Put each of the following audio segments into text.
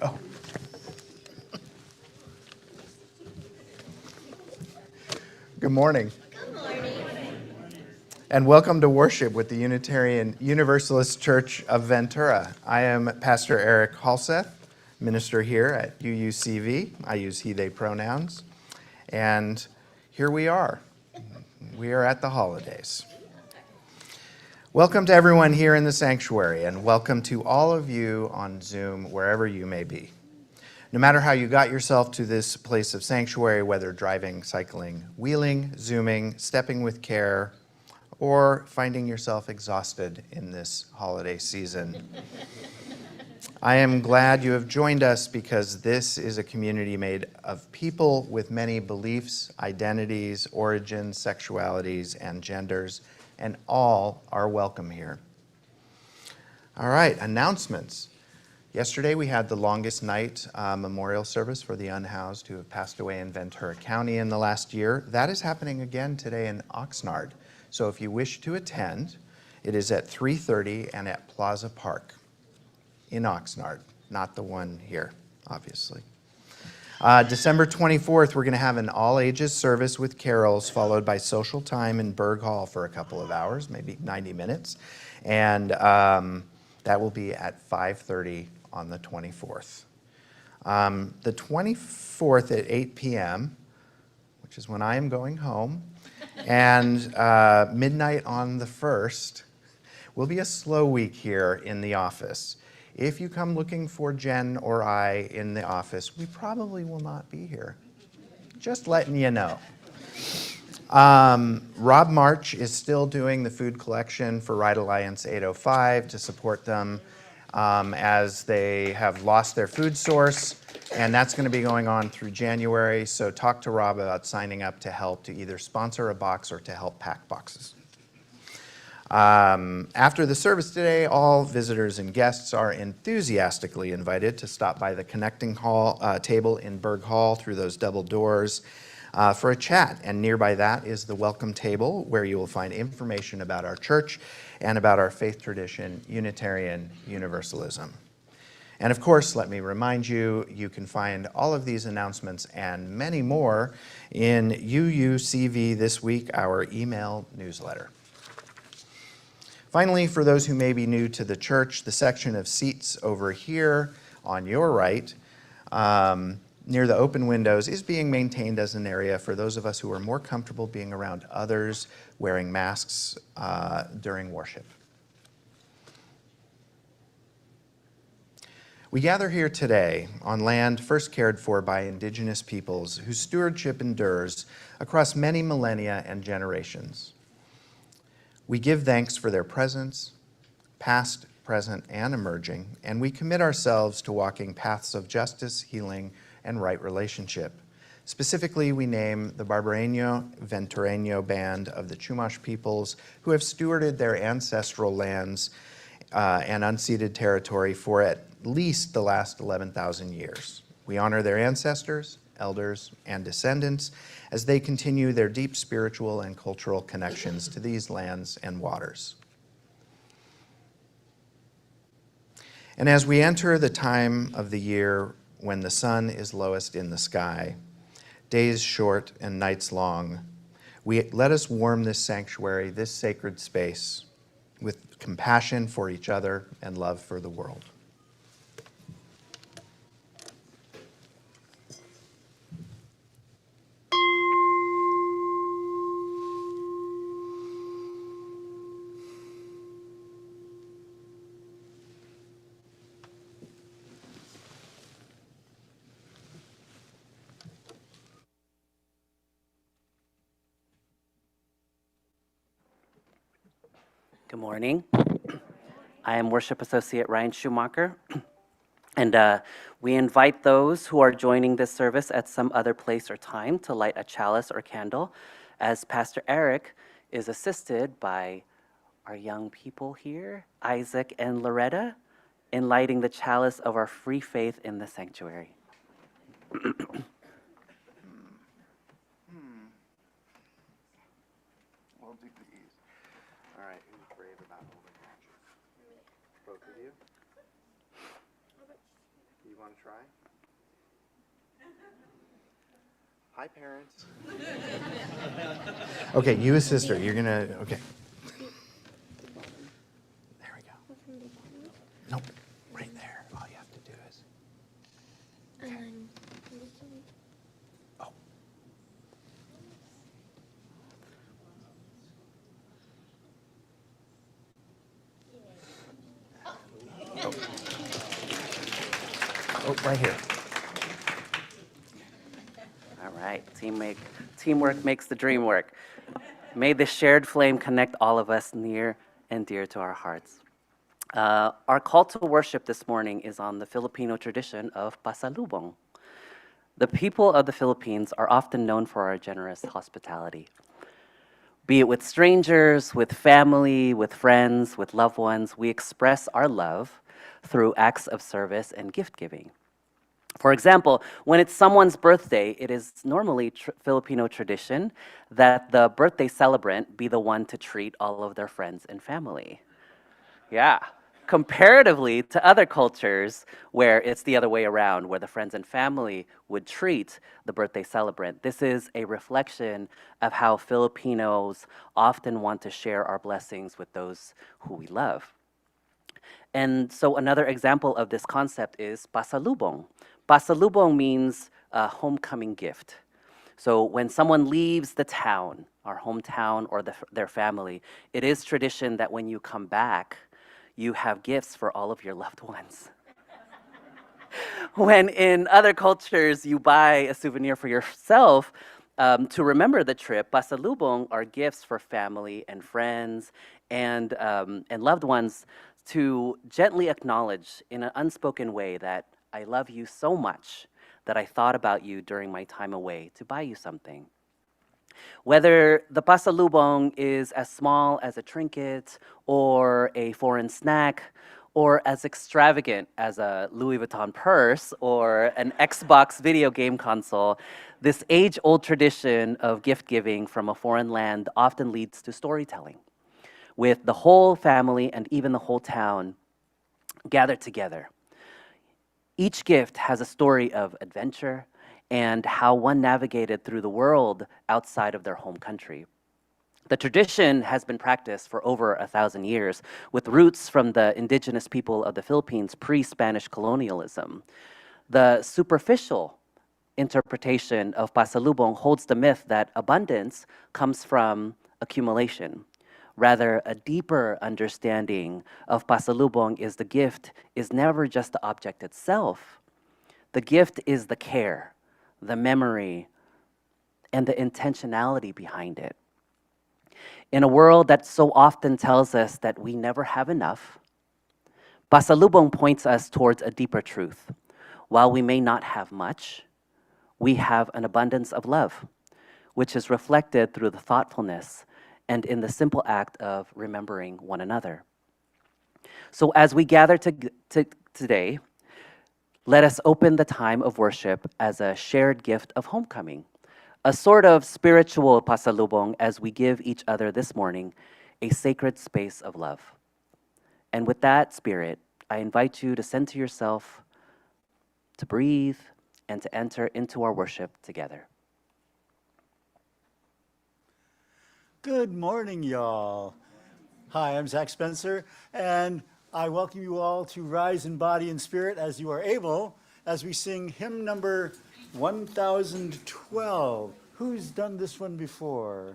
Oh. Good morning. Good morning. And welcome to worship with the Unitarian Universalist Church of Ventura. I am Pastor Erik Hegseth, minister here at UUCV. I use he, they pronouns. And here we are. We are at the holidays. Welcome to everyone here in the sanctuary, and welcome to all of you on Zoom, wherever you may be. No matter how you got yourself to this place of sanctuary, whether driving, cycling, wheeling, zooming, stepping with care, or finding yourself exhausted in this holiday season, I am glad you have joined us because this is a community made of people with many beliefs, identities, origins, sexualities, and genders, and all are welcome here. All right, announcements. Yesterday we had the longest night memorial service for the unhoused who have passed away in Ventura County in the last year. That is happening again today in Oxnard. So if you wish to attend, it is at 3:30 and at Plaza Park in Oxnard, not the one here, obviously. December 24th, we're going to have an all-ages service with carols, followed by social time in Berg Hall for a couple of hours, maybe 90 minutes. And that will be at 5:30 on the 24th. The 24th at 8 p.m., which is when I am going home, and midnight on the 1st, will be a slow week here in the office. If you come looking for Jen or I in the office, we probably will not be here. Just letting you know. Rob March is still doing the food collection for Ride Alliance 805 to support them as they have lost their food source, and that's going to be going on through January. So talk to Rob about signing up to help to either sponsor a box or to help pack boxes. After the service today, all visitors and guests are enthusiastically invited to stop by the connecting hall table in Berg Hall through those double doors for a chat. And nearby that is the welcome table where you will find information about our church and about our faith tradition, Unitarian Universalism. And of course, let me remind you, you can find all of these announcements and many more in UUCV This Week, our email newsletter. Finally, for those who may be new to the church, the section of seats over here on your right, near the open windows, is being maintained as an area for those of us who are more comfortable being around others wearing masks during worship. We gather here today on land first cared for by indigenous peoples whose stewardship endures across many millennia and generations. We give thanks for their presence, past, present, and emerging, and we commit ourselves to walking paths of justice, healing, and right relationship. Specifically, we name the Barbareño Ventureño Band of the Chumash peoples who have stewarded their ancestral lands and unceded territory for at least the last 11,000 years. We honor their ancestors, elders, and descendants as they continue their deep spiritual and cultural connections to these lands and waters. And as we enter the time of the year when the sun is lowest in the sky, days short and nights long, let us warm this sanctuary, this sacred space, with compassion for each other and love for the world. Good morning. I am Worship Associate Ryyn Schumacher, and we invite those who are joining this service at some other place or time to light a chalice or candle, as Pastor Erik is assisted by our young people here, Isaac and Loretta, in lighting the chalice of our free faith in the sanctuary. All right, who's brave about holding matches? Both of you? You you want to try? Hi, parents. Okay, you assist her. You're going to, okay. There we go. Nope, right there. All you have to do is. Okay. Oh. Oh, right here. All right, teamwork makes the dream work. May the shared flame connect all of us near and dear to our hearts. Our call to worship this morning is on the Filipino tradition of Pasalubong. The people of the Philippines are often known for our generous hospitality. Be it with strangers, with family, with friends, with loved ones, we express our love through acts of service and gift giving. For example, when it's someone's birthday, it is normally Filipino tradition that the birthday celebrant be the one to treat all of their friends and family. Yeah. Comparatively to other cultures where it's the other way around, where the friends and family would treat the birthday celebrant, this is a reflection of how Filipinos often want to share our blessings with those who we love. And so another example of this concept is pasalubong. Pasalubong means a homecoming gift. So when someone leaves the town, our hometown or their family, it is tradition that when you come back, you have gifts for all of your loved ones. When in other cultures you buy a souvenir for yourself to remember the trip, pasalubong are gifts for family and friends and loved ones to gently acknowledge in an unspoken way that I love you so much that I thought about you during my time away to buy you something. Whether the pasalubong is as small as a trinket or a foreign snack or as extravagant as a Louis Vuitton purse or an Xbox video game console, this age-old tradition of gift giving from a foreign land often leads to storytelling, with the whole family and even the whole town gathered together. Each gift has a story of adventure and how one navigated through the world outside of their home country. The tradition has been practiced for over 1,000 years, with roots from the indigenous people of the Philippines pre-Spanish colonialism. The superficial interpretation of pasalubong holds the myth that abundance comes from accumulation. Rather, a deeper understanding of pasalubong is the gift is never just the object itself. The gift is the care, the memory, and the intentionality behind it. In a world that so often tells us that we never have enough, pasalubong points us towards a deeper truth. While we may not have much, we have an abundance of love, which is reflected through the thoughtfulness and in the simple act of remembering one another. So as we gather today, let us open the time of worship as a shared gift of homecoming, a sort of spiritual pasalubong as we give each other this morning a sacred space of love. And with that spirit, I invite you to center yourself, to breathe, and to enter into our worship together. Good morning, y'all. Hi, I'm Zach Spencer, and I welcome you all to Rise in Body and Spirit as you are able, as we sing hymn number 1012. Who's done this one before?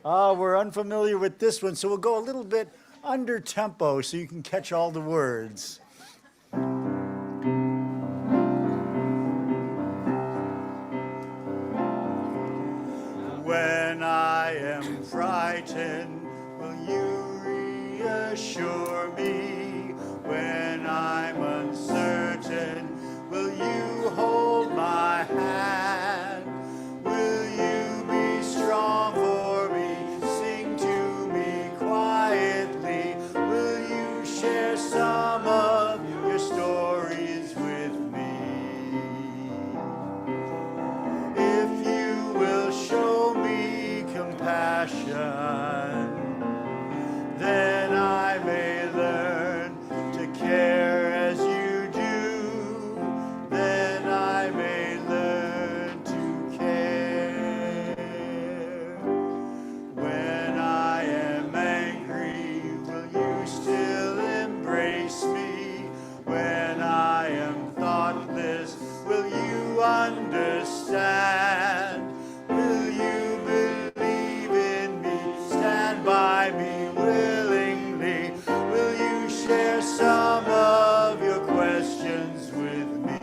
We're unfamiliar with this one, so we'll go a little bit under tempo so you can catch all the words. When I am frightened, will you reassure me? When I'm uncertain, will you hold my hand? Will you be strong for me? Sing to me quietly. Will you share some of your stories with me? If you will show me compassion, then I may learn share some of your questions with me.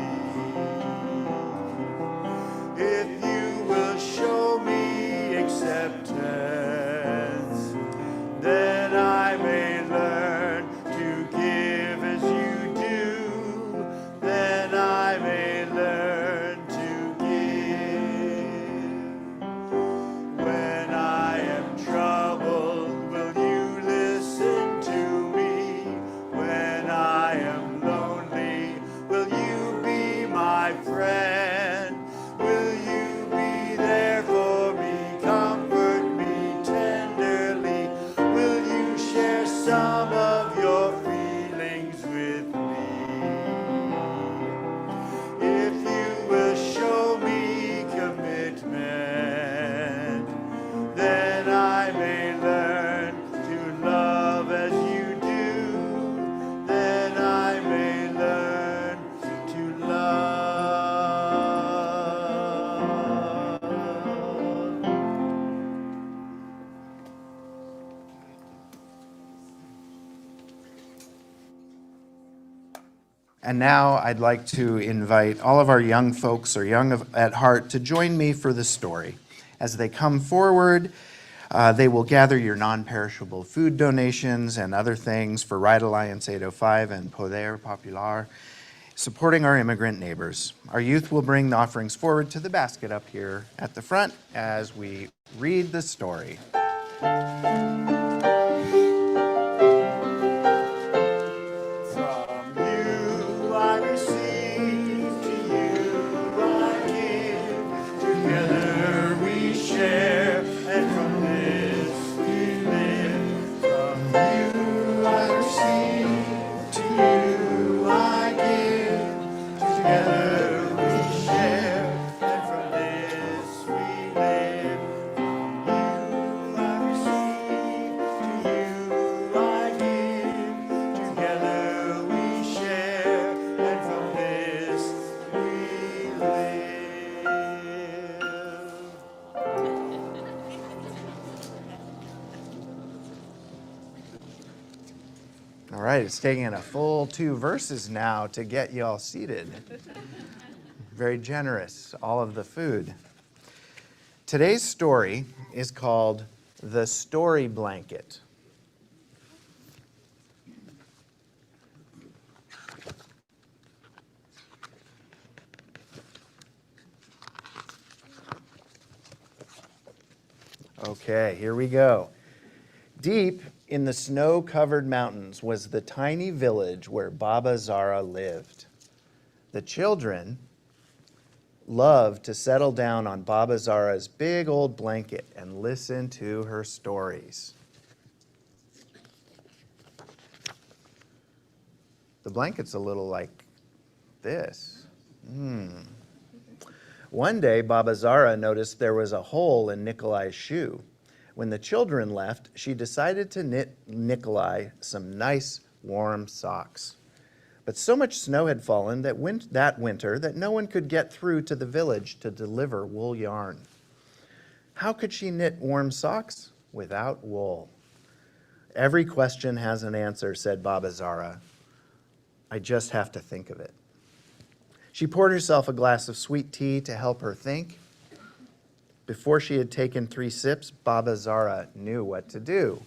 If you will show me acceptance, then I may learn to give as you do. Then I may learn to give. When I am troubled, will you listen to me? When I am lonely, will you be my friend? Will you be there for me, comfort me tenderly? Will you share some of your feelings with me? If you will show me commitment, then I may learn to love as you do. Then I may learn to love. And now I'd like to invite all of our young folks or at heart to join me for the story. As they come forward, they will gather your non-perishable food donations and other things for Ride Alliance 805 and Poder Popular, supporting our immigrant neighbors. Our youth will bring the offerings forward to the basket up here at the front as we read the story. From you I receive, to you I give. Together we share, and from this we live. From you I receive, to you I give. Together we share, and from this we live. From you I receive, to you I give. Together we share, and from this we live. All right, it's taking a full 2 verses now to get you all seated. Very generous, all of the food. Today's story is called The Story Blanket. Okay, here we go. Deep in the snow-covered mountains was the tiny village where Baba Zara lived. The children loved to settle down on Baba Zara's big old blanket and listen to her stories. The blanket's a little like this. One day, Baba Zara noticed there was a hole in Nikolai's shoe. When the children left, she decided to knit Nikolai some nice, warm socks. But so much snow had fallen that winter that no one could get through to the village to deliver wool yarn. How could she knit warm socks without wool? Every question has an answer, said Baba Zara. I just have to think of it. She poured herself a glass of sweet tea to help her think. Before she had taken 3 sips, Baba Zara knew what to do.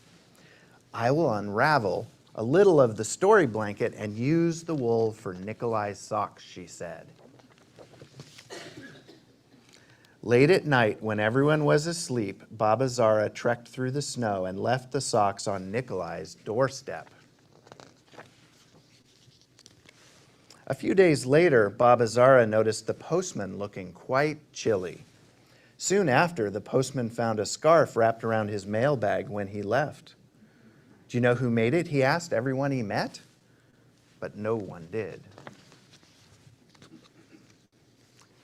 I will unravel a little of the story blanket and use the wool for Nikolai's socks, she said. Late at night, when everyone was asleep, Baba Zara trekked through the snow and left the socks on Nikolai's doorstep. A few days later, Baba Zara noticed the postman looking quite chilly. Soon after, the postman found a scarf wrapped around his mailbag when he left. Do you know who made it? He asked everyone he met, but no one did.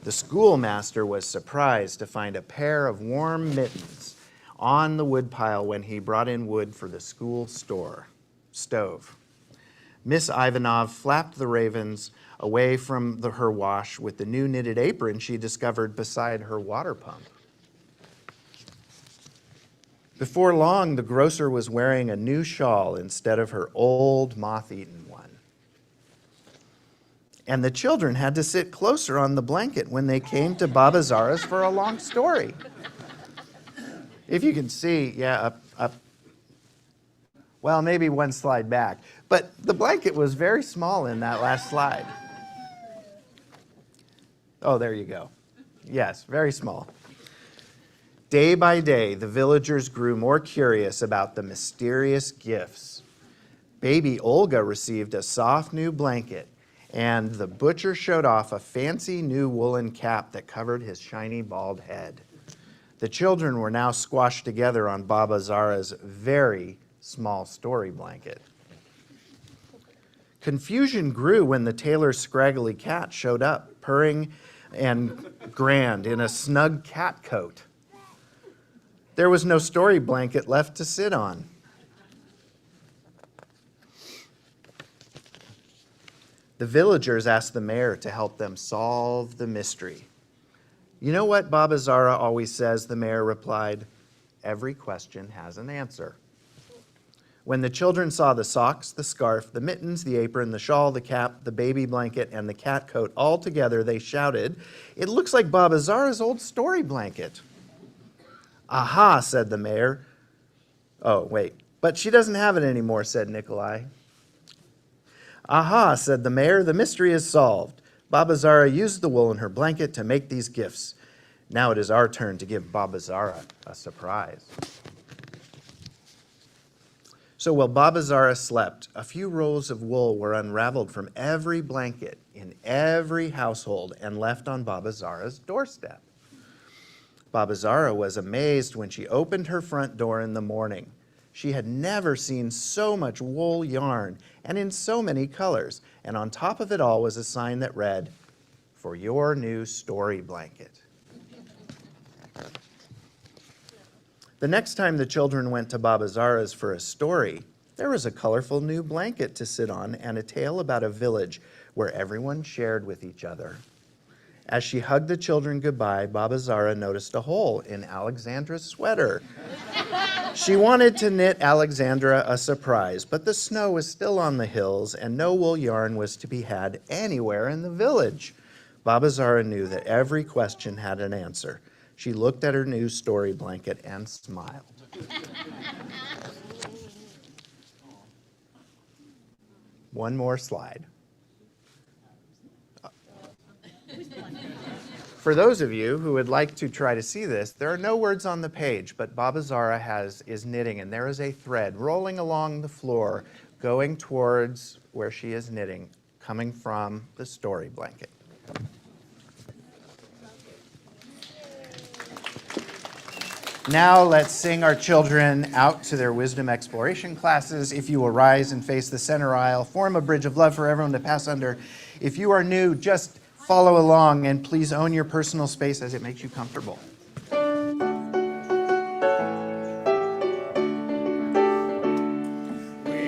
The schoolmaster was surprised to find a pair of warm mittens on the woodpile when he brought in wood for the school stove. Miss Ivanov flapped the ravens away from her wash with the new knitted apron she discovered beside her water pump. Before long, the grocer was wearing a new shawl instead of her old, moth-eaten one. And the children had to sit closer on the blanket when they came to Baba Zara's for a long story. If you can see, yeah, up. Well, maybe one slide back. But the blanket was very small in that last slide. Oh, there you go. Yes, very small. Day by day, the villagers grew more curious about the mysterious gifts. Baby Olga received a soft new blanket, and the butcher showed off a fancy new woolen cap that covered his shiny bald head. The children were now squashed together on Baba Zara's very small story blanket. Confusion grew when the tailor's scraggly cat showed up, purring and grand in a snug cat coat. There was no story blanket left to sit on. The villagers asked the mayor to help them solve the mystery. You know what Baba Zara always says, the mayor replied. Every question has an answer. When the children saw the socks, the scarf, the mittens, the apron, the shawl, the cap, the baby blanket, and the cat coat all together, they shouted, "It looks like Baba Zara's old story blanket." "Aha," said the mayor. "Oh, wait, but she doesn't have it anymore," said Nikolai. "Aha," said the mayor, "the mystery is solved. Baba Zara used the wool in her blanket to make these gifts. Now it is our turn to give Baba Zara a surprise." So while Baba Zara slept, a few rolls of wool were unraveled from every blanket in every household and left on Baba Zara's doorstep. Baba Zara was amazed when she opened her front door in the morning. She had never seen so much wool yarn and in so many colors, and on top of it all was a sign that read, "For your new story blanket." The next time the children went to Baba Zara's for a story, there was a colorful new blanket to sit on and a tale about a village where everyone shared with each other. As she hugged the children goodbye, Baba Zara noticed a hole in Alexandra's sweater. She wanted to knit Alexandra a surprise, but the snow was still on the hills and no wool yarn was to be had anywhere in the village. Baba Zara knew that every question had an answer. She looked at her new story blanket and smiled. One more slide. For those of you who would like to try to see this, there are no words on the page, but Baba Zara is knitting, and there is a thread rolling along the floor, going towards where she is knitting, coming from the story blanket. Now let's sing our children out to their wisdom exploration classes. If you will rise and face the center aisle, form a bridge of love for everyone to pass under. If you are new, just follow along and please own your personal space as it makes you comfortable. We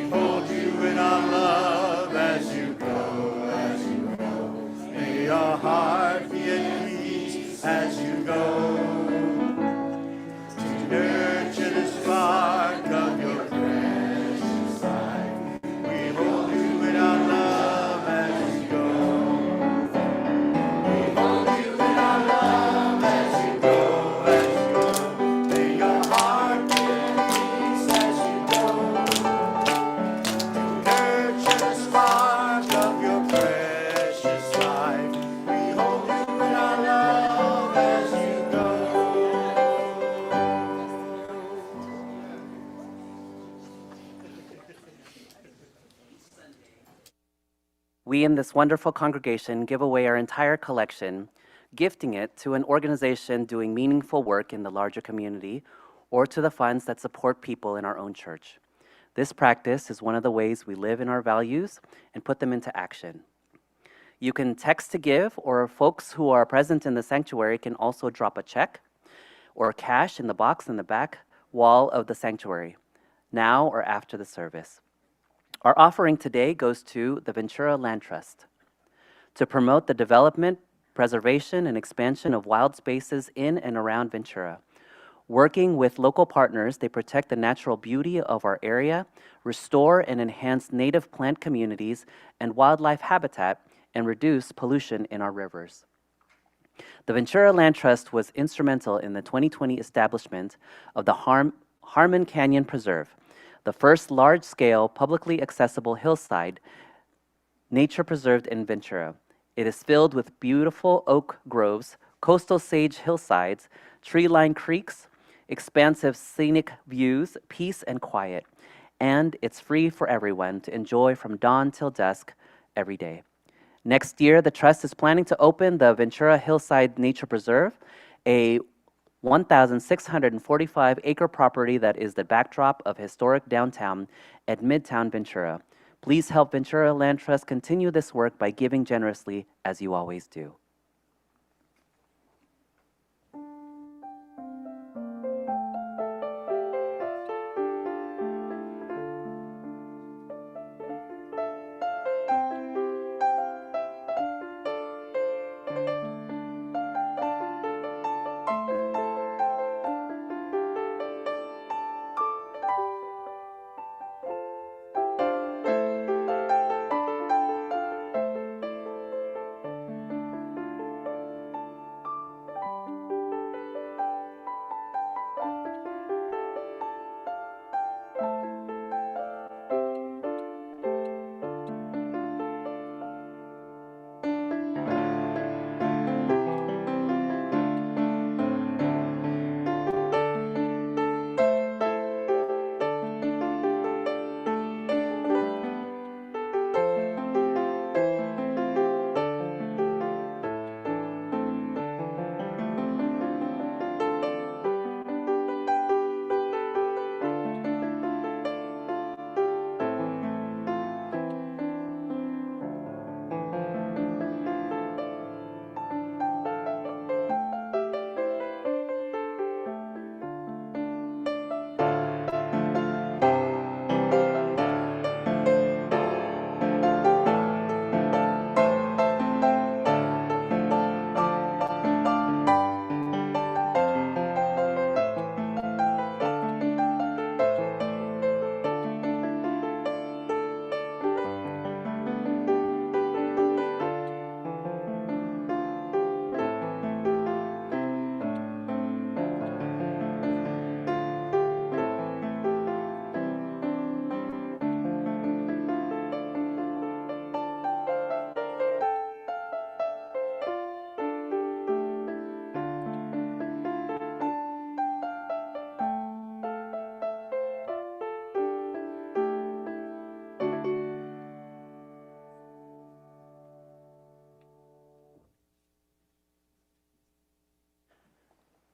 hold you in our love as you go. May your heart be at peace as you go. Nurture the spark of your precious life. We hold you in our love as you go. We hold you in our love as you go, as you go. May your heart be at peace as you go. Nurture the spark of your precious life. We hold you in our love as you go. We in this wonderful congregation give away our entire collection, gifting it to an organization doing meaningful work in the larger community or to the funds that support people in our own church. This practice is one of the ways we live in our values and put them into action. You can text to give, or folks who are present in the sanctuary can also drop a check or cash in the box in the back wall of the sanctuary, now or after the service. Our offering today goes to the Ventura Land Trust to promote the development, preservation, and expansion of wild spaces in and around Ventura. Working with local partners, they protect the natural beauty of our area, restore and enhance native plant communities and wildlife habitat, and reduce pollution in our rivers. The Ventura Land Trust was instrumental in the 2020 establishment of the Harmon Canyon Preserve, the first large-scale, publicly accessible hillside nature preserve in Ventura. It is filled with beautiful oak groves, coastal sage hillsides, tree-lined creeks, expansive scenic views, peace and quiet, and it's free for everyone to enjoy from dawn till dusk every day. Next year, the Trust is planning to open the Ventura Hillside Nature Preserve, a 1,645-acre property that is the backdrop of historic downtown at Midtown Ventura. Please help Ventura Land Trust continue this work by giving generously, as you always do.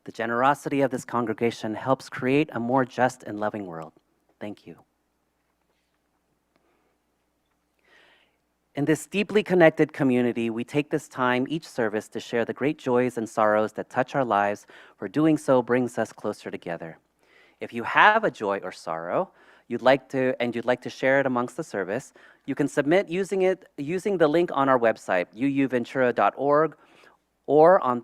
The generosity of this congregation helps create a more just and loving world. Thank you. In this deeply connected community, we take this time each service to share the great joys and sorrows that touch our lives, for doing so brings us closer together. If you have a joy or sorrow you'd like to share it amongst the service, you can submit using the link on our website, uuventura.org, or on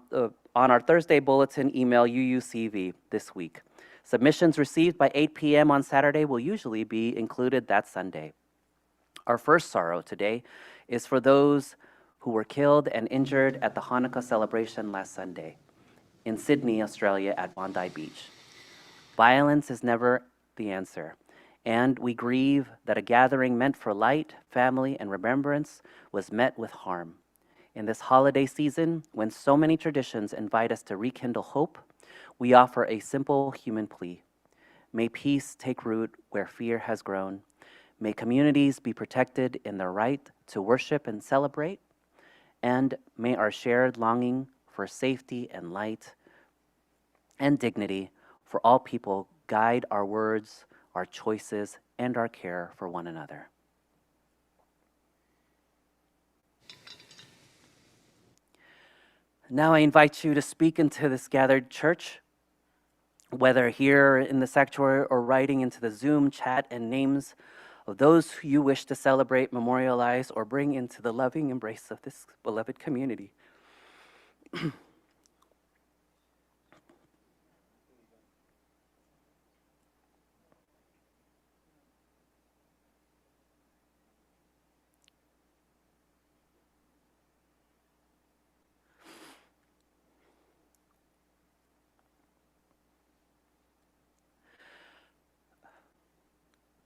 our Thursday bulletin email, UUCV, this week. Submissions received by 8 p.m. on Saturday will usually be included that Sunday. Our first sorrow today is for those who were killed and injured at the Hanukkah celebration last Sunday in Sydney, Australia at Bondi Beach. Violence is never the answer, and we grieve that a gathering meant for light, family, and remembrance was met with harm. In this holiday season, when so many traditions invite us to rekindle hope, we offer a simple human plea. May peace take root where fear has grown. May communities be protected in their right to worship and celebrate. And may our shared longing for safety and light and dignity for all people guide our words, our choices, and our care for one another. Now I invite you to speak into this gathered church, whether here in the sanctuary or writing into the Zoom chat, and names of those who you wish to celebrate, memorialize, or bring into the loving embrace of this beloved community.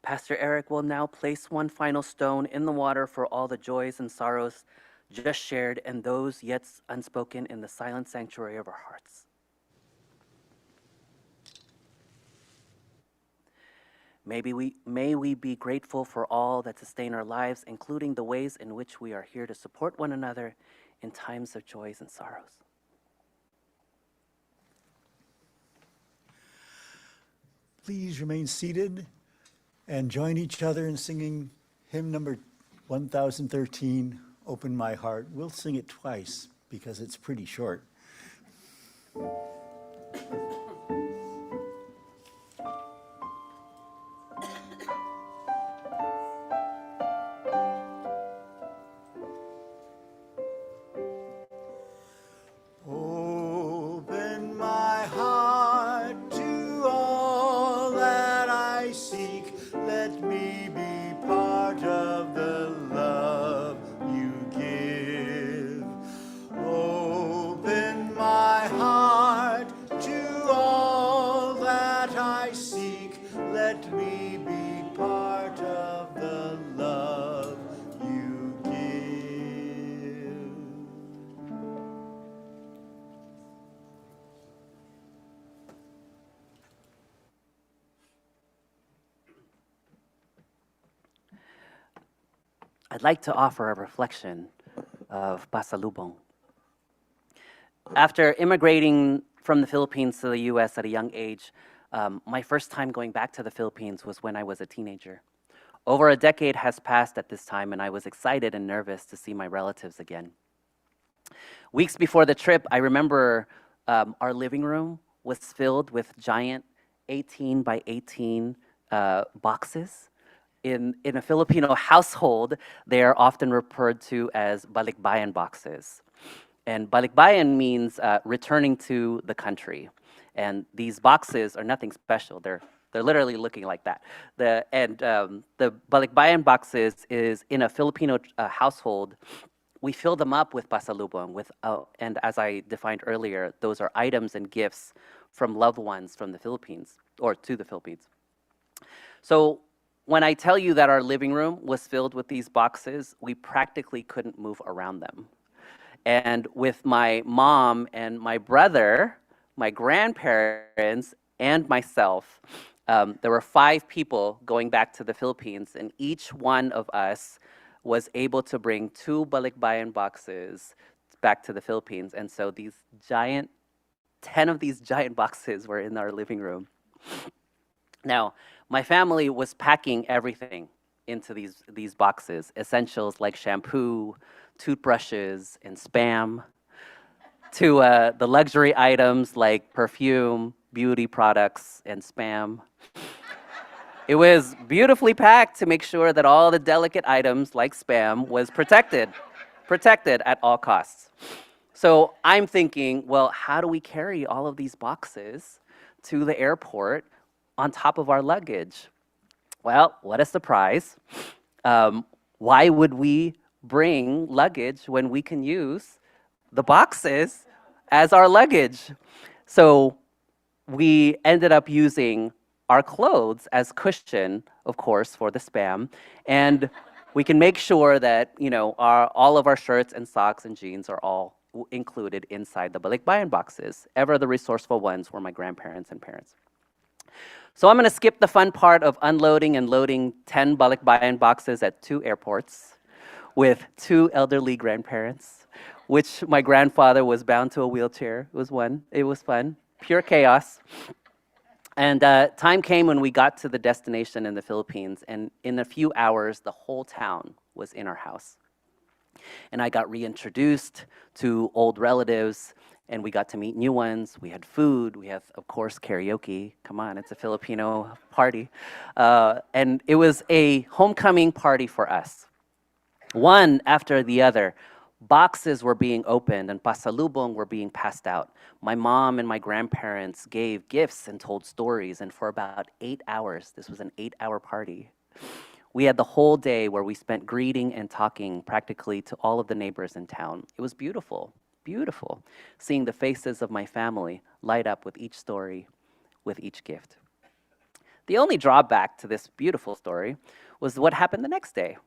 Pastor Erik will now place one final stone in the water for all the joys and sorrows just shared and those yet unspoken in the silent sanctuary of our hearts. May we be grateful for all that sustain our lives, including the ways in which we are here to support one another in times of joys and sorrows. Please remain seated and join each other in singing hymn number 1013, Open My Heart. We'll sing it twice because it's pretty short. Open my heart to all that I seek. Let me be part of the love you give. Open my heart to all that I seek. Let me be part of the love you give. I'd like to offer a reflection of Pasalubong. After immigrating from the Philippines to the US at a young age, my first time going back to the Philippines was when I was a teenager. Over a decade has passed at this time, and I was excited and nervous to see my relatives again. Weeks before the trip, I remember our living room was filled with giant 18 by 18 boxes. In a Filipino household, they are often referred to as balikbayan boxes. And balikbayan means returning to the country. And these boxes are nothing special. They're literally looking like that. The balikbayan boxes is in a Filipino household. We fill them up with pasalubong, and as I defined earlier, those are items and gifts from loved ones from the Philippines, or to the Philippines. So when I tell you that our living room was filled with these boxes, we practically couldn't move around them. And with my mom and my brother, my grandparents, and myself, there were 5 people going back to the Philippines, and each one of us was able to bring 2 balikbayan boxes back to the Philippines. And so 10 of these giant boxes were in our living room. Now, my family was packing everything into these boxes, essentials like shampoo, toothbrushes, and Spam, to the luxury items like perfume, beauty products, and Spam. It was beautifully packed to make sure that all the delicate items like Spam was protected at all costs. So I'm thinking, well, how do we carry all of these boxes to the airport on top of our luggage? Well, what a surprise. Why would we bring luggage when we can use the boxes as our luggage? So we ended up using our clothes as cushion, of course, for the Spam. And we can make sure that, all of our shirts and socks and jeans are all included inside the balikbayan boxes. Ever the resourceful ones were my grandparents and parents. So I'm going to skip the fun part of unloading and loading 10 balikbayan boxes at 2 airports with 2 elderly grandparents, which my grandfather was bound to a wheelchair. It was fun, pure chaos. And time came when we got to the destination in the Philippines, and in a few hours, the whole town was in our house. And I got reintroduced to old relatives, and we got to meet new ones. We had food. We had, of course, karaoke. Come on, it's a Filipino party. And it was a homecoming party for us. One after the other, boxes were being opened and pasalubong were being passed out. My mom and my grandparents gave gifts and told stories, and for about 8 hours, this was an 8-hour party. We had the whole day where we spent greeting and talking practically to all of the neighbors in town. It was beautiful, beautiful, seeing the faces of my family light up with each story, with each gift. The only drawback to this beautiful story was what happened the next day.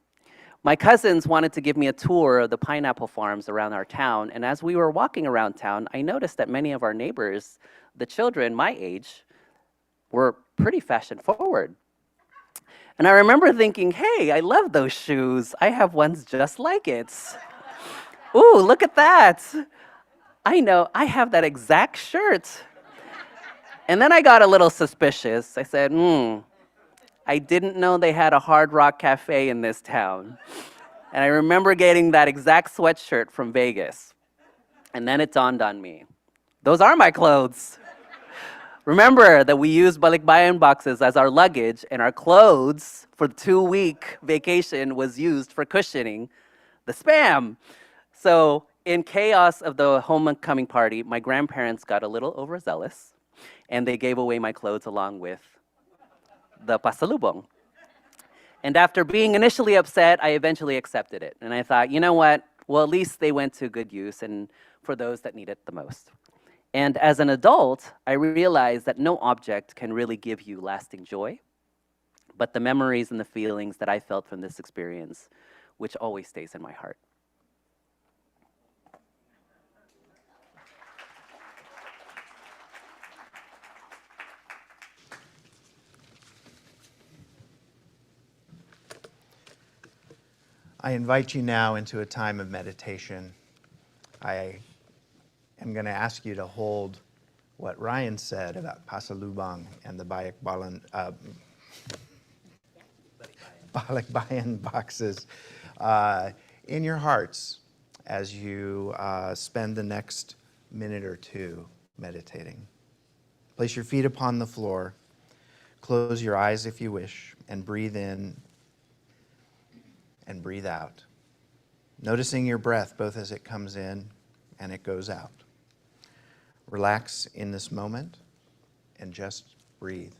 My cousins wanted to give me a tour of the pineapple farms around our town, and as we were walking around town, I noticed that many of our neighbors, the children my age, were pretty fashion forward. And I remember thinking, hey, I love those shoes. I have ones just like it. Ooh, look at that. I know, I have that exact shirt. And then I got a little suspicious. I said, I didn't know they had a Hard Rock Cafe in this town. And I remember getting that exact sweatshirt from Vegas. And then it dawned on me, those are my clothes. Remember that we used balikbayan boxes as our luggage, and our clothes for the 2-week vacation was used for cushioning the spam. So in chaos of the homecoming party, my grandparents got a little overzealous, and they gave away my clothes along with the pasalubong. And after being initially upset, I eventually accepted it. And I thought, you know what? Well, at least they went to good use and for those that need it the most. And as an adult, I realized that no object can really give you lasting joy, but the memories and the feelings that I felt from this experience, which always stays in my heart. I invite you now into a time of meditation. I am going to ask you to hold what Ryyn said about Pasalubong and the balikbayan boxes in your hearts as you spend the next minute or two meditating. Place your feet upon the floor, close your eyes if you wish, and breathe in and breathe out, noticing your breath both as it comes in and it goes out. Relax in this moment and just breathe.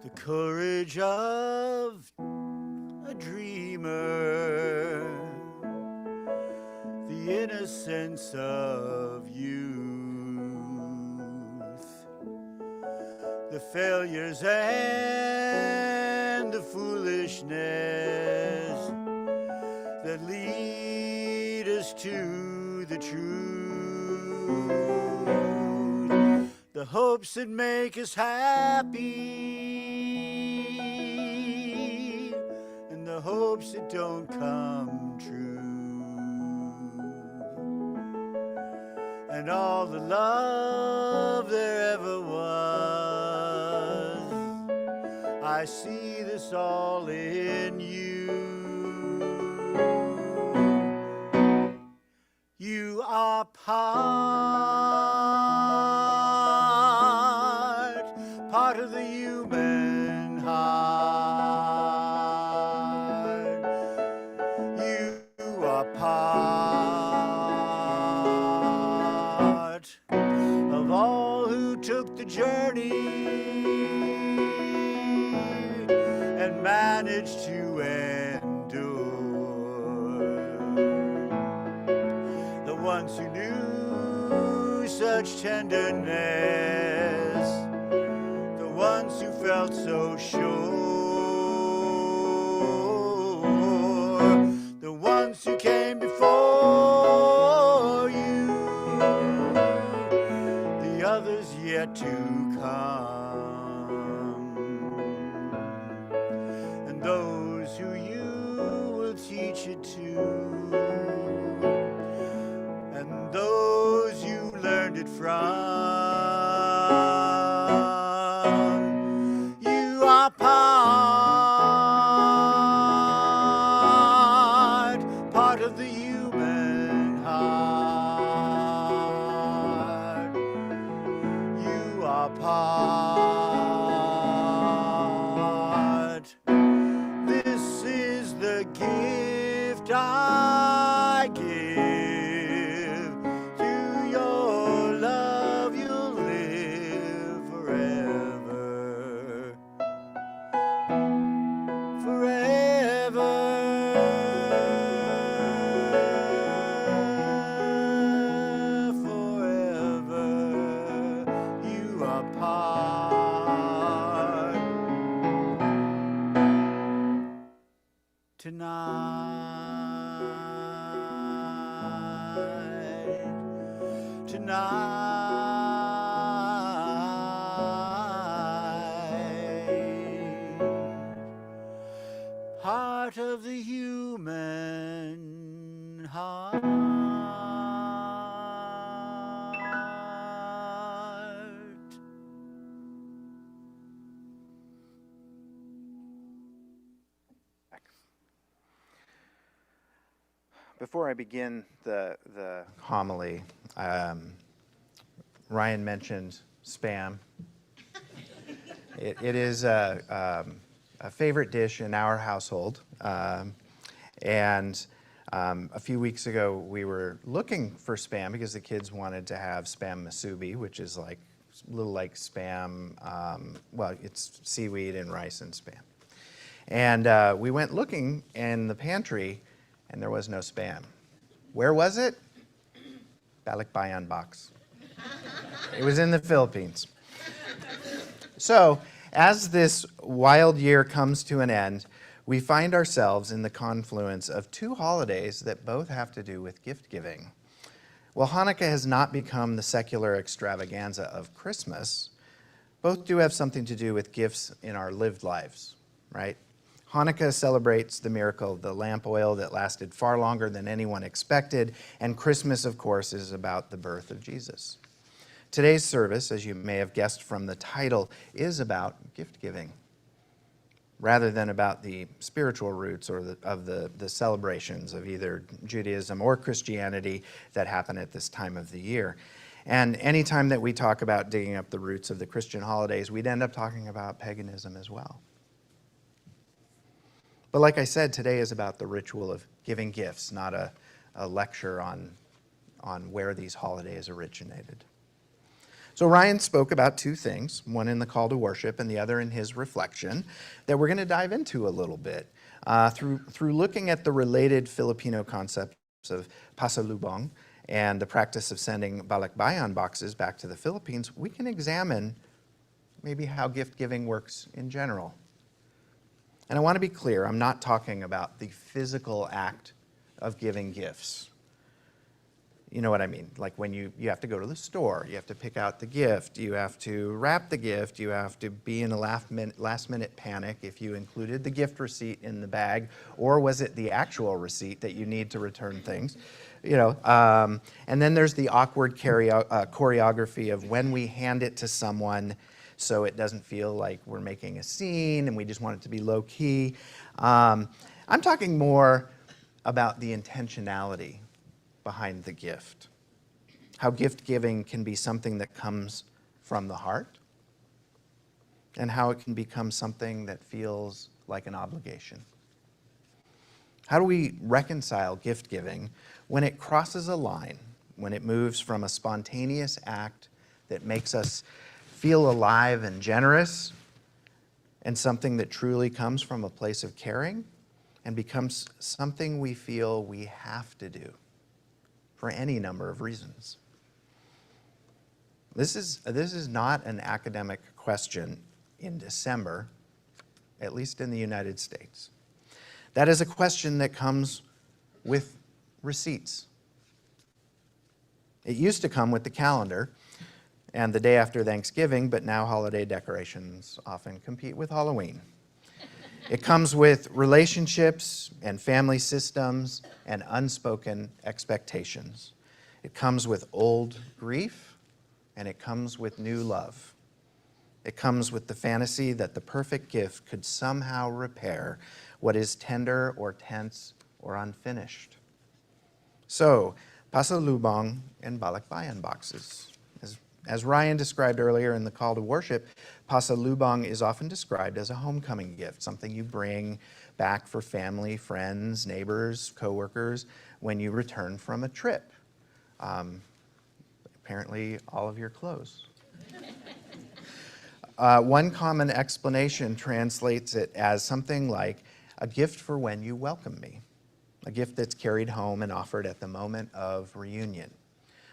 The courage of a dreamer, the innocence of youth, the failures and the foolishness that lead us to the truth, the hopes that make us happy, and the hopes that don't come true, and all the love there ever was. I see this all in you. You are part of the human heart. You are part of all managed to endure. The ones who knew such tenderness, the ones who felt so sure, the ones who came before you, the others yet to come, and those who you will teach it to, and those you learned it from. You are part of the human heart. You are part. This is the gift I give. Through your love you'll live forever. Forever. Forever. You are part. Tonight, part of the human heart. Before I begin the homily, Ryyn mentioned Spam. It is a favorite dish in our household. And a few weeks ago, we were looking for Spam because the kids wanted to have Spam musubi, which is like a little like Spam. Well, it's seaweed and rice and Spam. And we went looking in the pantry, and there was no Spam. Where was it? Balikbayan box. It was in the Philippines. So, as this wild year comes to an end, we find ourselves in the confluence of two holidays that both have to do with gift giving. While Hanukkah has not become the secular extravaganza of Christmas, both do have something to do with gifts in our lived lives, right? Hanukkah celebrates the miracle of the lamp oil that lasted far longer than anyone expected, and Christmas, of course, is about the birth of Jesus. Today's service, as you may have guessed from the title, is about gift giving, rather than about the spiritual roots or the celebrations of either Judaism or Christianity that happen at this time of the year. And anytime that we talk about digging up the roots of the Christian holidays, we'd end up talking about paganism as well. But like I said, today is about the ritual of giving gifts, not a lecture on where these holidays originated. So Ryyn spoke about two things, one in the call to worship and the other in his reflection, that we're going to dive into a little bit. Through looking at the related Filipino concepts of Pasalubong and the practice of sending balikbayan boxes back to the Philippines, we can examine maybe how gift giving works in general. And I want to be clear, I'm not talking about the physical act of giving gifts. You know what I mean? Like when you have to go to the store, you have to pick out the gift, you have to wrap the gift, you have to be in a last-minute panic if you included the gift receipt in the bag, or was it the actual receipt that you need to return things? You know, and then there's the awkward choreography of when we hand it to someone so it doesn't feel like we're making a scene and we just want it to be low-key. I'm talking more about the intentionality behind the gift. How gift giving can be something that comes from the heart, and how it can become something that feels like an obligation. How do we reconcile gift giving when it crosses a line, when it moves from a spontaneous act that makes us feel alive and generous, and something that truly comes from a place of caring and becomes something we feel we have to do for any number of reasons. This is not an academic question in December, at least in the United States. That is a question that comes with receipts. It used to come with the calendar and the day after Thanksgiving, but now holiday decorations often compete with Halloween. It comes with relationships and family systems and unspoken expectations. It comes with old grief, and it comes with new love. It comes with the fantasy that the perfect gift could somehow repair what is tender or tense or unfinished. So, Pasalubong and Balikbayan boxes. As Ryyn described earlier in the call to worship, Pasalubong is often described as a homecoming gift, something you bring back for family, friends, neighbors, coworkers when you return from a trip. Apparently, all of your clothes. One common explanation translates it as something like a gift for when you welcome me, a gift that's carried home and offered at the moment of reunion.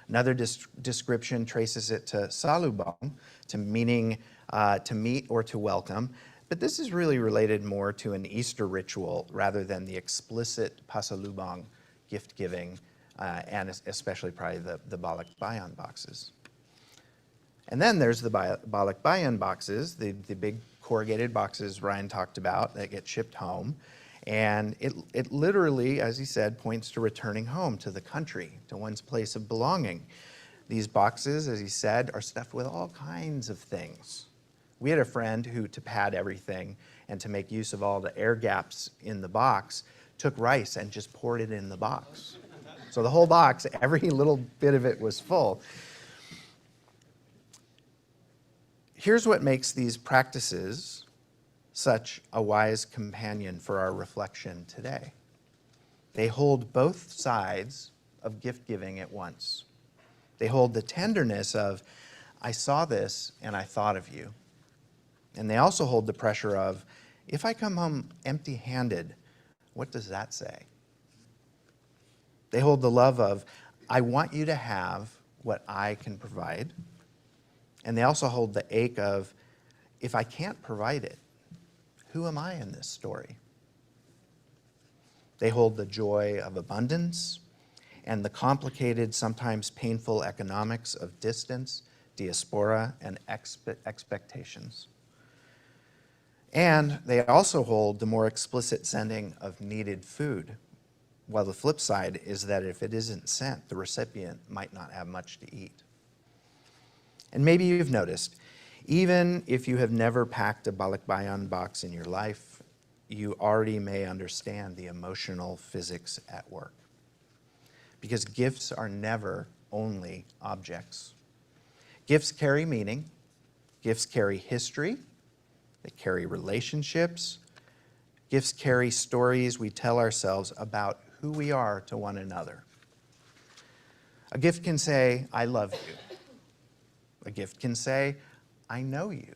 Another description traces it to salubong, to meaning to meet or to welcome, but this is really related more to an Easter ritual rather than the explicit pasalubong gift giving, and especially probably the Balikbayan boxes. And then there's the Balikbayan boxes, the big corrugated boxes Ryyn talked about that get shipped home. And it literally, as he said, points to returning home, to the country, to one's place of belonging. These boxes, as he said, are stuffed with all kinds of things. We had a friend who, to pad everything and to make use of all the air gaps in the box, took rice and just poured it in the box. So the whole box, every little bit of it was full. Here's what makes these practices such a wise companion for our reflection today. They hold both sides of gift giving at once. They hold the tenderness of, I saw this and I thought of you. And they also hold the pressure of, if I come home empty-handed, what does that say? They hold the love of, I want you to have what I can provide. And they also hold the ache of, if I can't provide it, who am I in this story? They hold the joy of abundance and the complicated, sometimes painful economics of distance, diaspora, and expectations. And they also hold the more explicit sending of needed food, while the flip side is that if it isn't sent, the recipient might not have much to eat. And maybe you've noticed, even if you have never packed a Balikbayan box in your life, you already may understand the emotional physics at work. Because gifts are never only objects. Gifts carry meaning, gifts carry history, they carry relationships, gifts carry stories we tell ourselves about who we are to one another. A gift can say, I love you. A gift can say, I know you.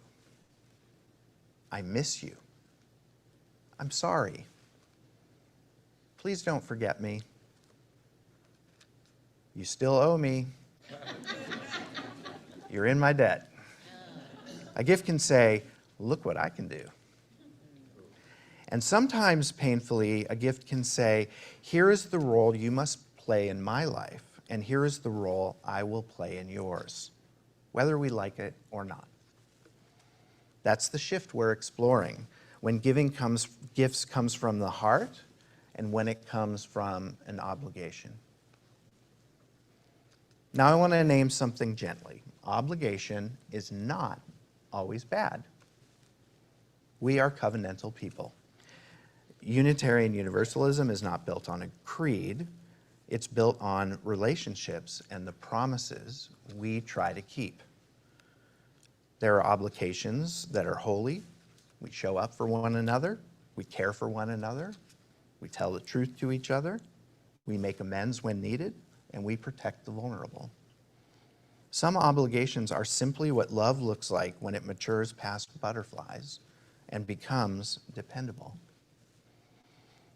I miss you. I'm sorry. Please don't forget me. You still owe me. You're in my debt. A gift can say, look what I can do. And sometimes painfully, a gift can say, here is the role you must play in my life, and here is the role I will play in yours, whether we like it or not. That's the shift we're exploring, when gifts comes from the heart and when it comes from an obligation. Now I want to name something gently. Obligation is not always bad. We are covenantal people. Unitarian Universalism is not built on a creed. It's built on relationships and the promises we try to keep. There are obligations that are holy. We show up for one another. We care for one another. We tell the truth to each other. We make amends when needed, and we protect the vulnerable. Some obligations are simply what love looks like when it matures past butterflies and becomes dependable.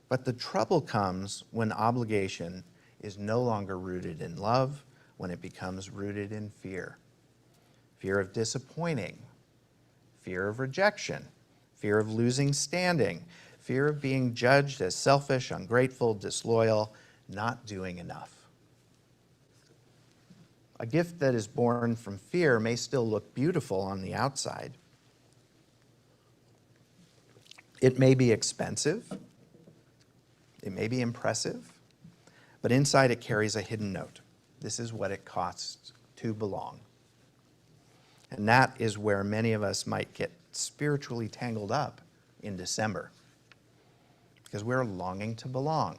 But the trouble comes when obligation is no longer rooted in love, when it becomes rooted in fear. Fear of disappointing, fear of rejection, fear of losing standing, fear of being judged as selfish, ungrateful, disloyal, not doing enough. A gift that is born from fear may still look beautiful on the outside. It may be expensive. It may be impressive. But inside it carries a hidden note. This is what it costs to belong. And that is where many of us might get spiritually tangled up in December, because we're longing to belong.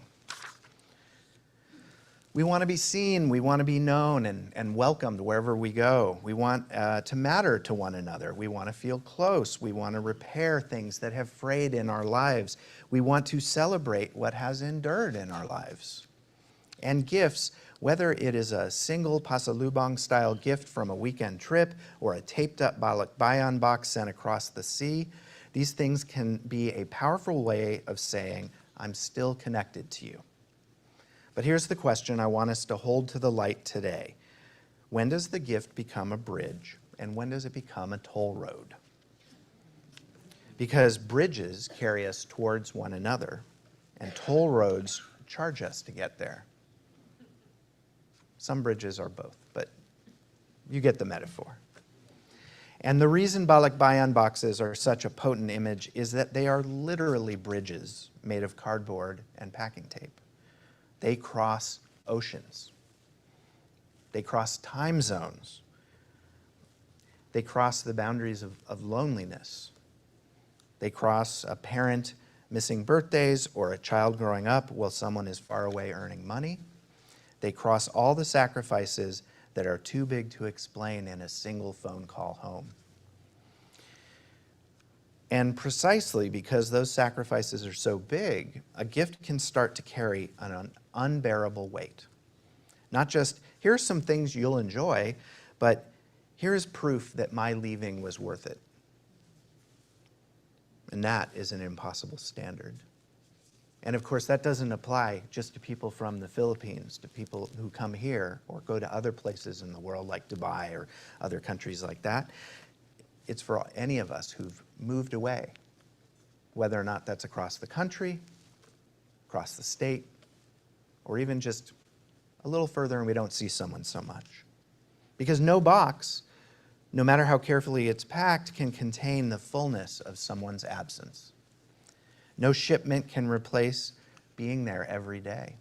We want to be seen, we want to be known and welcomed wherever we go. We want to matter to one another. We want to feel close. We want to repair things that have frayed in our lives. We want to celebrate what has endured in our lives. And gifts, whether it is a single Pasalubong style gift from a weekend trip or a taped up balikbayan box sent across the sea, these things can be a powerful way of saying, I'm still connected to you. But here's the question I want us to hold to the light today. When does the gift become a bridge, and when does it become a toll road? Because bridges carry us towards one another, and toll roads charge us to get there. Some bridges are both, but you get the metaphor. And the reason balikbayan boxes are such a potent image is that they are literally bridges made of cardboard and packing tape. They cross oceans. They cross time zones. They cross the boundaries of loneliness. They cross a parent missing birthdays or a child growing up while someone is far away earning money. They cross all the sacrifices that are too big to explain in a single phone call home. And precisely because those sacrifices are so big, a gift can start to carry an unbearable weight. Not just, here's some things you'll enjoy, but here's proof that my leaving was worth it. And that is an impossible standard. And of course, that doesn't apply just to people from the Philippines, to people who come here or go to other places in the world like Dubai or other countries like that. It's for any of us who've moved away, whether or not that's across the country, across the state, or even just a little further and we don't see someone so much. Because no box, no matter how carefully it's packed, can contain the fullness of someone's absence. No shipment can replace being there every day.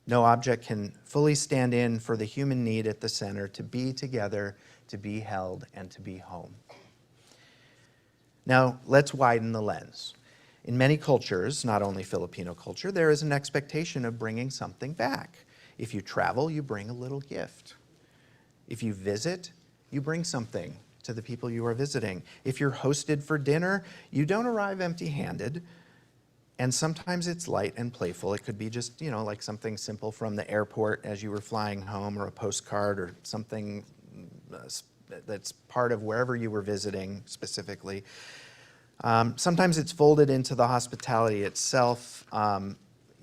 No object can fully stand in for the human need at the center to be together, to be held, and to be home. Now, let's widen the lens. In many cultures, not only Filipino culture, there is an expectation of bringing something back. If you travel, you bring a little gift. If you visit, you bring something to the people you are visiting. If you're hosted for dinner, you don't arrive empty-handed. And sometimes it's light and playful. It could be just, like something simple from the airport as you were flying home, or a postcard, or something that's part of wherever you were visiting specifically. Sometimes it's folded into the hospitality itself.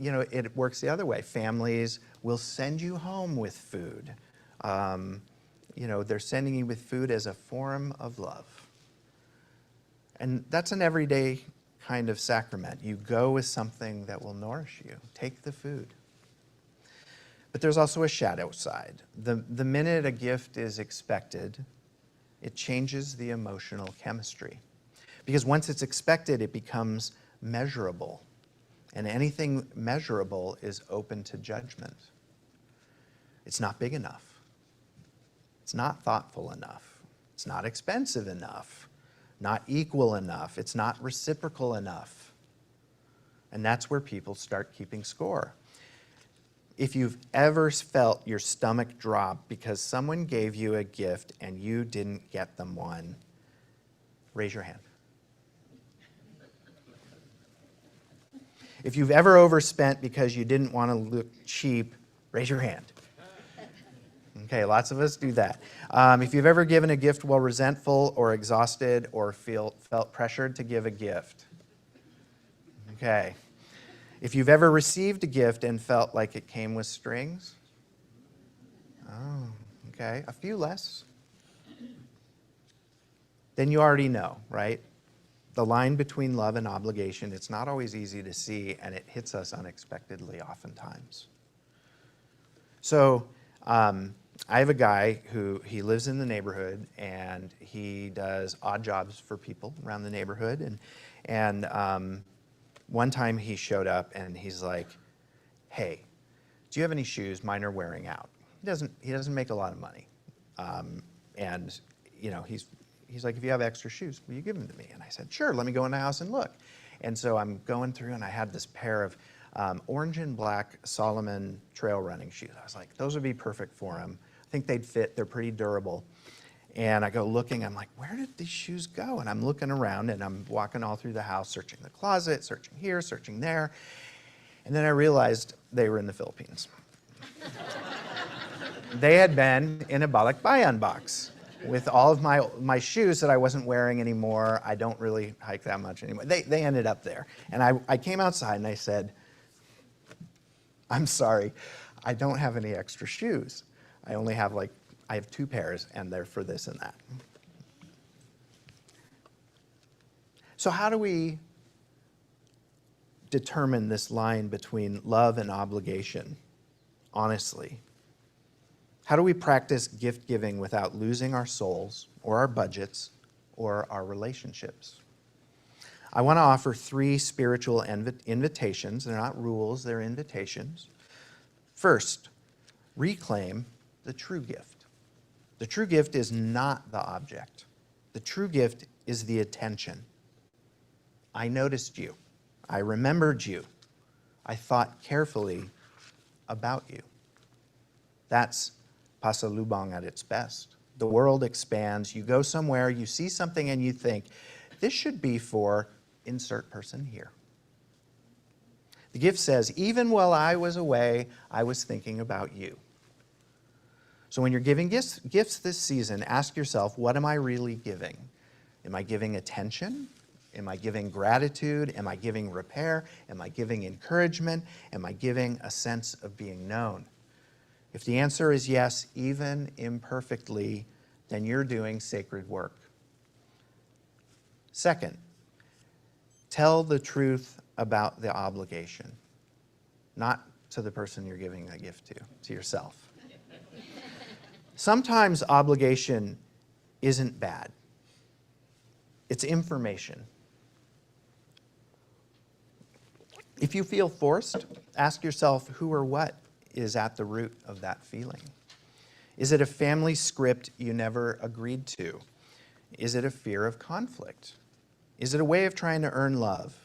It works the other way. Families will send you home with food. They're sending you with food as a form of love. And that's an everyday kind of sacrament. You go with something that will nourish you. Take the food. But there's also a shadow side. The minute a gift is expected, it changes the emotional chemistry. Because once it's expected, it becomes measurable. And anything measurable is open to judgment. It's not big enough. It's not thoughtful enough. It's not expensive enough. Not equal enough. It's not reciprocal enough. And that's where people start keeping score. If you've ever felt your stomach drop because someone gave you a gift and you didn't get them one, raise your hand. If you've ever overspent because you didn't want to look cheap, raise your hand. Okay, lots of us do that. If you've ever given a gift while resentful or exhausted or felt pressured to give a gift. Okay. If you've ever received a gift and felt like it came with strings. Oh, okay, a few less. Then you already know, right? The line between love and obligation, it's not always easy to see, and it hits us unexpectedly oftentimes. So I have a guy who, he lives in the neighborhood, and he does odd jobs for people around the neighborhood. And one time he showed up, and he's like, hey, do you have any shoes? Mine are wearing out. He doesn't make a lot of money. And you know, he's like, if you have extra shoes, will you give them to me? And I said, sure, let me go in the house and look. And so I'm going through, and I had this pair of orange and black Solomon trail running shoes. I was like, those would be perfect for him. I think they'd fit. They're pretty durable. And I go looking, I'm like, where did these shoes go? And I'm looking around, and I'm walking all through the house, searching the closet, searching here, searching there. And then I realized they were in the Philippines. They had been in a balikbayan box with all of my shoes that I wasn't wearing anymore. I don't really hike that much anymore. They ended up there. And I came outside and I said, I'm sorry, I don't have any extra shoes. I only have I have 2 pairs, and they're for this and that. So how do we determine this line between love and obligation, honestly? How do we practice gift giving without losing our souls or our budgets or our relationships? I want to offer 3 spiritual invitations. They're not rules, they're invitations. First, reclaim the true gift. The true gift is not the object. The true gift is the attention. I noticed you. I remembered you. I thought carefully about you. That's Pasalubong at its best. The world expands. You go somewhere, you see something, and you think, this should be for insert person here. The gift says, even while I was away, I was thinking about you. So when you're giving gifts this season, ask yourself, what am I really giving? Am I giving attention? Am I giving gratitude? Am I giving repair? Am I giving encouragement? Am I giving a sense of being known? If the answer is yes, even imperfectly, then you're doing sacred work. Second, tell the truth about the obligation, not to the person you're giving a gift to yourself. Sometimes obligation isn't bad. It's information. If you feel forced, ask yourself who or what is at the root of that feeling. Is it a family script you never agreed to? Is it a fear of conflict? Is it a way of trying to earn love?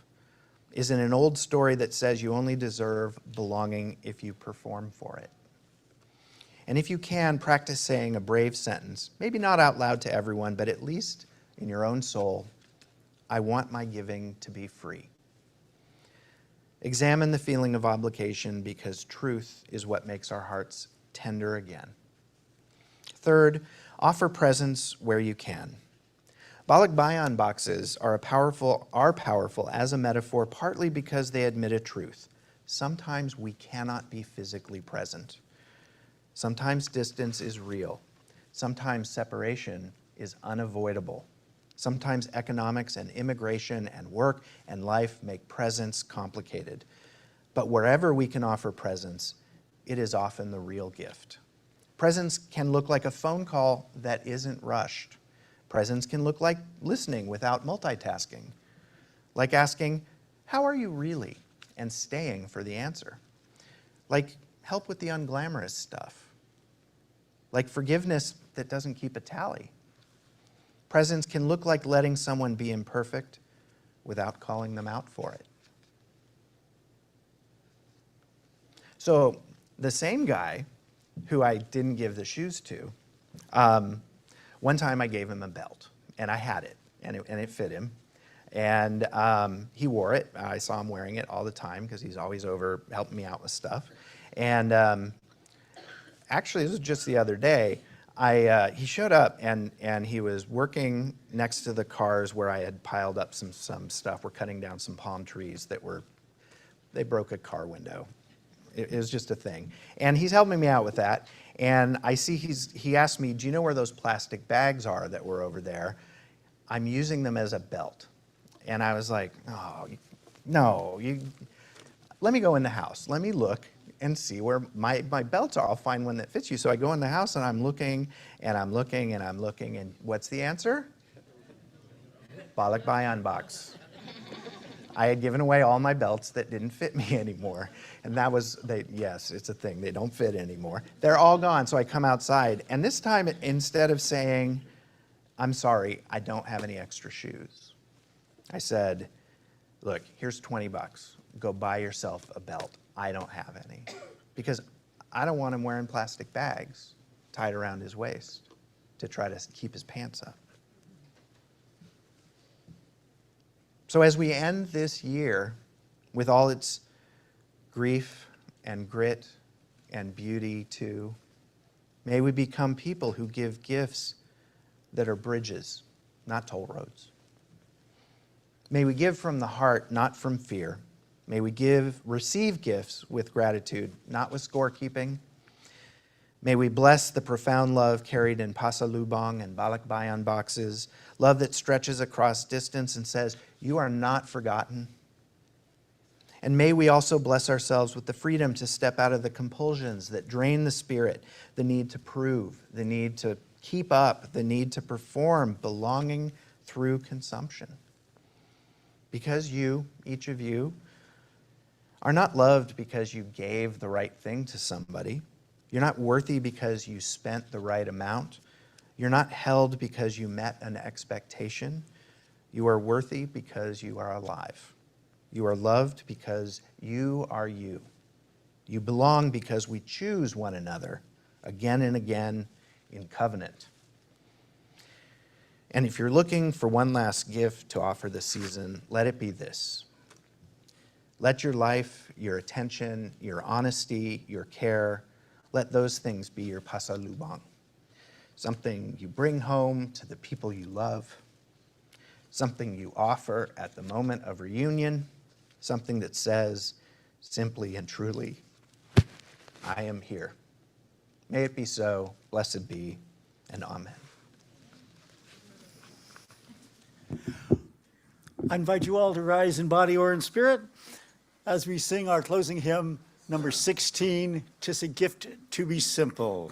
Is it an old story that says you only deserve belonging if you perform for it? And if you can, practice saying a brave sentence, maybe not out loud to everyone, but at least in your own soul, I want my giving to be free. Examine the feeling of obligation, because truth is what makes our hearts tender again. Third, offer presents where you can. Balikbayan boxes are powerful as a metaphor, partly because they admit a truth. Sometimes we cannot be physically present. Sometimes distance is real. Sometimes separation is unavoidable. Sometimes economics and immigration and work and life make presence complicated. But wherever we can offer presence, it is often the real gift. Presence can look like a phone call that isn't rushed. Presence can look like listening without multitasking. Like asking, how are you really? And staying for the answer. Like help with the unglamorous stuff. Like forgiveness that doesn't keep a tally. Presence can look like letting someone be imperfect without calling them out for it. So the same guy who I didn't give the shoes to, one time I gave him a belt, and I had it, and it fit him. And he wore it. I saw him wearing it all the time because he's always over helping me out with stuff. And actually, this was just the other day. He showed up and he was working next to the cars where I had piled up some stuff. We're cutting down some palm trees they broke a car window. It was just a thing. And he's helping me out with that. And I see he asked me, do you know where those plastic bags are that were over there? I'm using them as a belt. And I was like, oh, no, let me go in the house. Let me look and see where my belts are. I'll find one that fits you. So I go in the house and I'm looking and I'm looking and I'm looking, and what's the answer? Balikbayan box. I had given away all my belts that didn't fit me anymore. And that was, yes, it's a thing. They don't fit anymore. They're all gone. So I come outside. And this time, instead of saying, I'm sorry, I don't have any extra shoes, I said, look, here's 20 bucks. Go buy yourself a belt. I don't have any. Because I don't want him wearing plastic bags tied around his waist to try to keep his pants up. So as we end this year with all its grief and grit and beauty too, may we become people who give gifts that are bridges, not toll roads. May we give from the heart, not from fear. May we receive gifts with gratitude, not with scorekeeping. May we bless the profound love carried in Pasalubong and Balikbayan boxes, love that stretches across distance and says, you are not forgotten. And may we also bless ourselves with the freedom to step out of the compulsions that drain the spirit, the need to prove, the need to keep up, the need to perform, belonging through consumption. Because you, each of you, are not loved because you gave the right thing to somebody. You're not worthy because you spent the right amount. You're not held because you met an expectation. You are worthy because you are alive. You are loved because you are you. You belong because we choose one another again and again in covenant. And if you're looking for one last gift to offer this season, let it be this. Let your life, your attention, your honesty, your care, let those things be your pasalubong. Something you bring home to the people you love, something you offer at the moment of reunion, something that says simply and truly, I am here. May it be so, blessed be, and amen. I invite you all to rise in body or in spirit as we sing our closing hymn, number 16, "'Tis a Gift to Be Simple."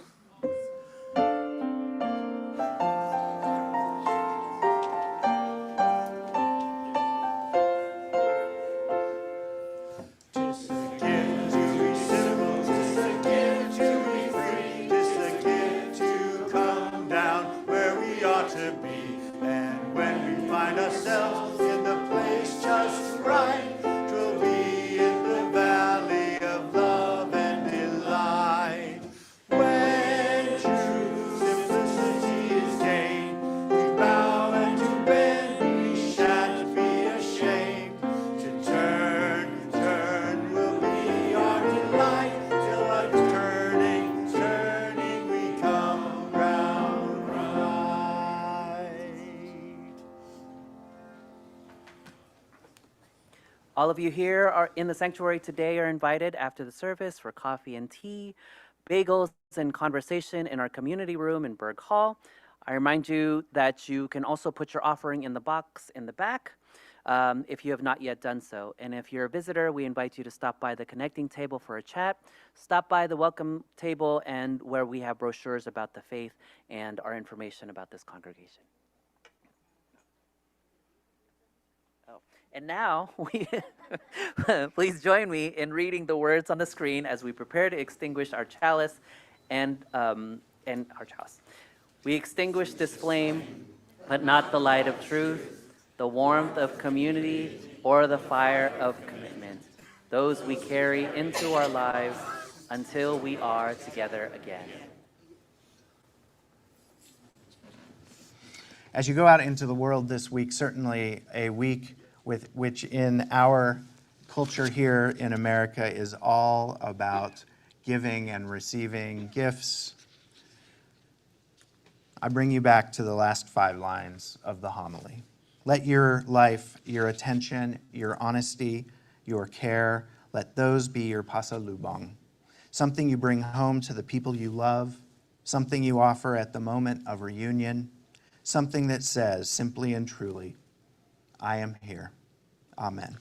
All of you here are in the sanctuary today are invited after the service for coffee and tea, bagels and conversation in our community room in Berg Hall. I remind you that you can also put your offering in the box in the back if you have not yet done so. And if you're a visitor, we invite you to stop by the connecting table for a chat, stop by the welcome table and where we have brochures about the faith and our information about this congregation. And now, please join me in reading the words on the screen as we prepare to extinguish our chalice and our chalice. We extinguish this flame, but not the light of truth, the warmth of community, or the fire of commitment, those we carry into our lives until we are together again. As you go out into the world this week, certainly a week with which in our culture here in America is all about giving and receiving gifts, I bring you back to the last 5 lines of the homily. Let your life, your attention, your honesty, your care, let those be your pasalubong, something you bring home to the people you love, something you offer at the moment of reunion, something that says simply and truly, I am here. Amen.